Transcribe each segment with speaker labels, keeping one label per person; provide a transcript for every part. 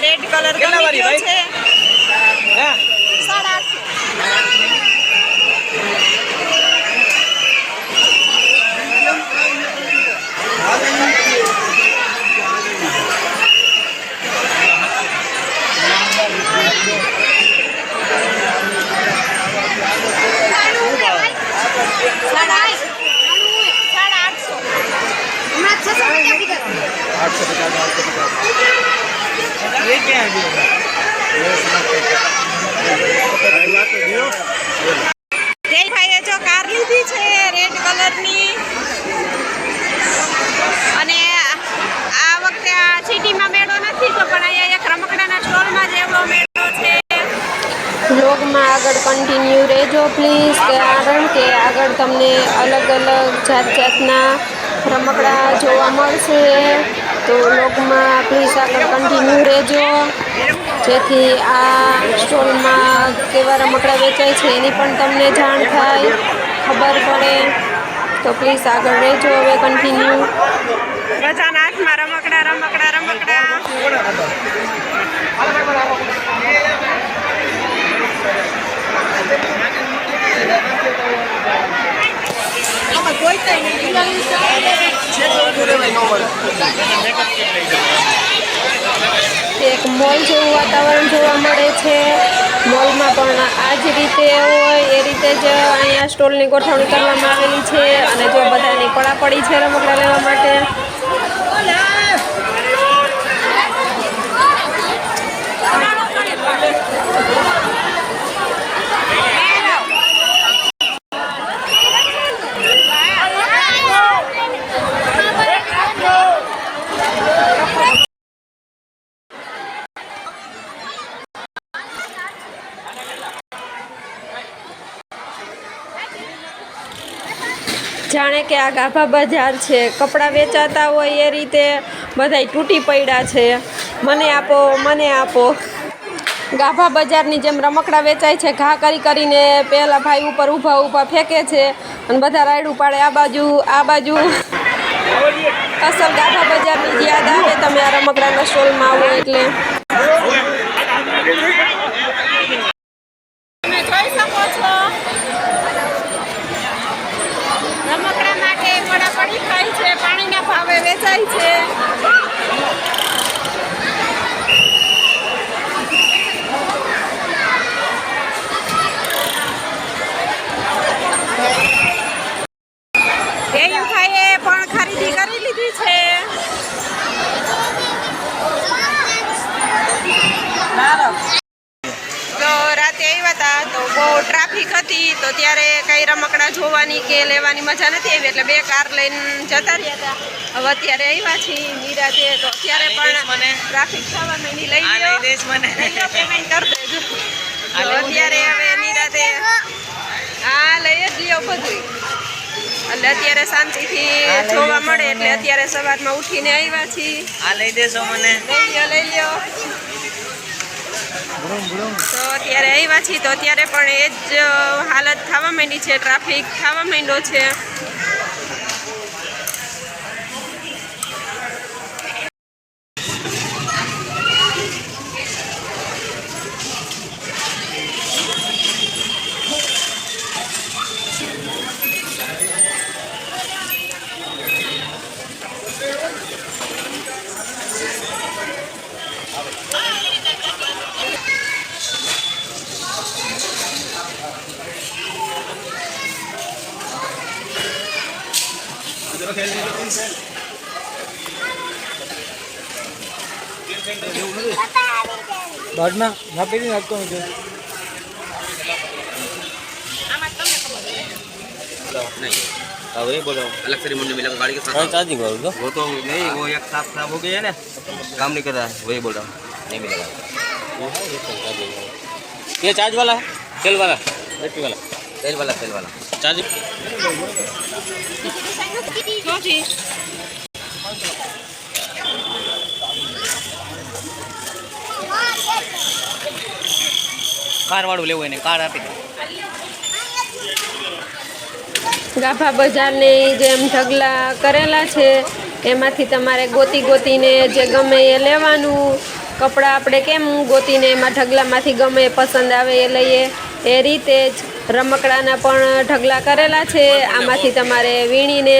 Speaker 1: Red colour ગમી ગયો છે 850. ભાઈએ જો કાર લીધી છે રેડ કલરની અને આ વખતે આ સિટીમાં મેળો નથી તો પણ અહીંયા એક રમકડાના સ્ટોલમાં જ એવડો મેળો છે.
Speaker 2: બ્લોગમાં આગળ કન્ટિન્યુ રહેજો પ્લીઝ, કારણ કે આગળ તમને અલગ અલગ જાતના રમકડા જોવા મળશે. તો બ્લોગમાં પ્લીઝ આગળ કન્ટિન્યુ રહેજો, જેથી આ સ્ટોલમાં કેવા રમકડા વેચાય છે એની પણ તમને જાણ થાય, ખબર પડે. તો પ્લીઝ આગળ રહેજો હવે કન્ટિન્યુ.
Speaker 1: બધાના હાથમાં રમકડા રમકડા રમકડા.
Speaker 2: એક મોલ જેવું વાતાવરણ જોવા મળે છે. મોલમાં પણ આ જ રીતે હોય એ રીતે જ અહીંયા સ્ટોલની ગોઠવણી કરવામાં આવેલી છે અને જો બધાની પડાપડી છે રમકડા લેવા માટે. જાણે કે આ ગાભા બજાર છે, કપડાં વેચાતા હોય એ રીતે બધાય તૂટી પડ્યા છે. મને આપો મને આપો. ગાભા બજારની જેમ રમકડા વેચાય છે, ઘા કરીને પહેલા ભાઈ ઉપર ઊભા ફેંકે છે અને બધા રાયડું પાડે આ બાજુ. અસલ ગાભા બજારની યાદ આવે તમે આ રમકડાના સ્ટોલમાં આવો એટલે.
Speaker 1: તમે જોઈ શકો છો રમકડા માટે પડાપડી થાય છે, પાણીના ભાવે વેચાય છે. ભાઈએ પણ ખરીદી કરી લીધી છે. તો રાતે આવ્યા હતા તો બહુ ટ્રાફિક હતી તો ત્યારે કઈ રમકડા જોવાની કે લેવાની મજા નથી આવી એટલે 2 કાર લઈને જતા રહ્યા હતા. હવે અત્યારે આવ્યા છીએ નિરાતે તો અત્યારે પણ ટ્રાફિક થવા માંડી. લઈ લો પેમેન્ટ કરી દેજો. અત્યારે હવે નિરાતે હા લઈ જ લ્યો બધું એટલે અત્યારે શાંતિથી જોવા મળે એટલે અત્યારે સવારમાં ઉઠીને આવ્યા છીએ.
Speaker 3: લઈ દેશો મને.
Speaker 1: લઈ લ્યો. તો અત્યારે આવ્યા છીએ તો અત્યારે પણ એ જ હાલત થવા માંડી છે, ટ્રાફિક થવા માંડ્યો છે.
Speaker 3: બાદમાં ના પેલી નાખતો નથી. नहीं अब ये बोलो अलग से रिमोट मिला गाड़ी के साथ चार्जिंग करो वो तो नहीं वो एक साफ साफ हो गया है ना काम नहीं कर रहा है वही बोल रहा हूँ नहीं मिलेगा ये चार्ज वाला है तेल वाला बैटरी वाला तेल वाला चार्जिंग कार वाળું લેવું એને કાર આપી દે.
Speaker 2: ગાભા બજારની જેમ ઢગલા કરેલા છે એમાંથી તમારે ગોતીને જે ગમે એ લેવાનું. કપડાં આપણે કેમ ગોતીને એમાં ઢગલામાંથી ગમે પસંદ આવે એ લઈએ, એ રીતે જ રમકડાના પણ ઢગલા કરેલા છે. આમાંથી તમારે વીણીને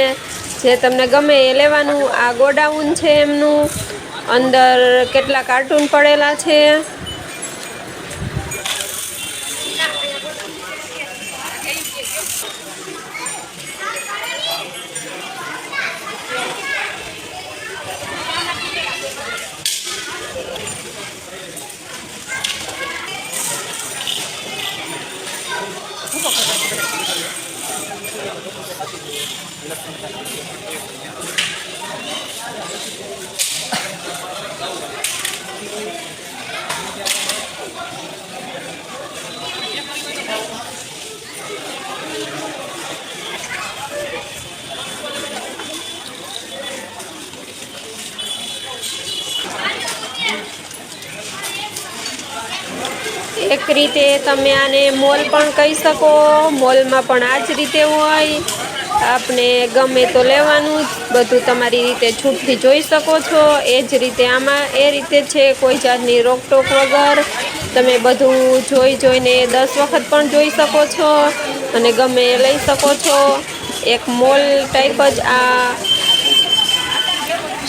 Speaker 2: જે તમને ગમે એ લેવાનું. આ ગોડાઉન છે એમનું, અંદર કેટલા કાર્ટૂન પડેલા છે. એક રીતે તમે આને મોલ પણ કહી શકો. મોલમાં પણ આ જ રીતે હોય, આપને ગમે તો લેવાનું જ, બધું તમારી રીતે છૂટથી જોઈ શકો છો. એ જ રીતે આમાં એ રીતે છે, કોઈ જાતની રોકટોક વગર તમે બધું જોઈને 10 વખત પણ જોઈ શકો છો અને ગમે એ લઈ શકો છો. એક મોલ ટાઈપ જ આ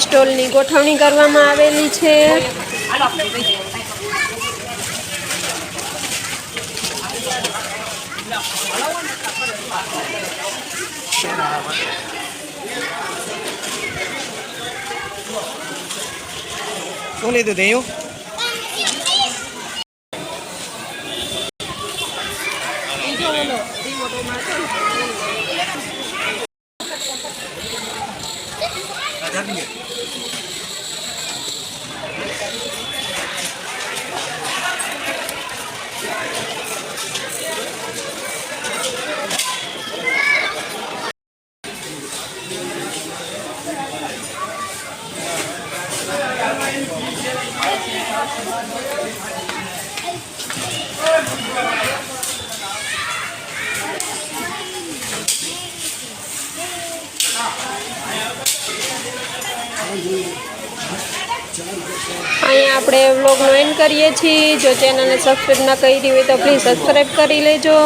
Speaker 2: સ્ટોલની ગોઠવણી કરવામાં આવેલી છે.
Speaker 4: શું લીધું થયું?
Speaker 2: અહીંયા આપણે વ્લોગનો એન્ડ કરીએ છીએ. જો ચેનલને સબસ્ક્રાઈબ ના કરી હોય તો પ્લીઝ સબસ્ક્રાઈબ કરી લેજો.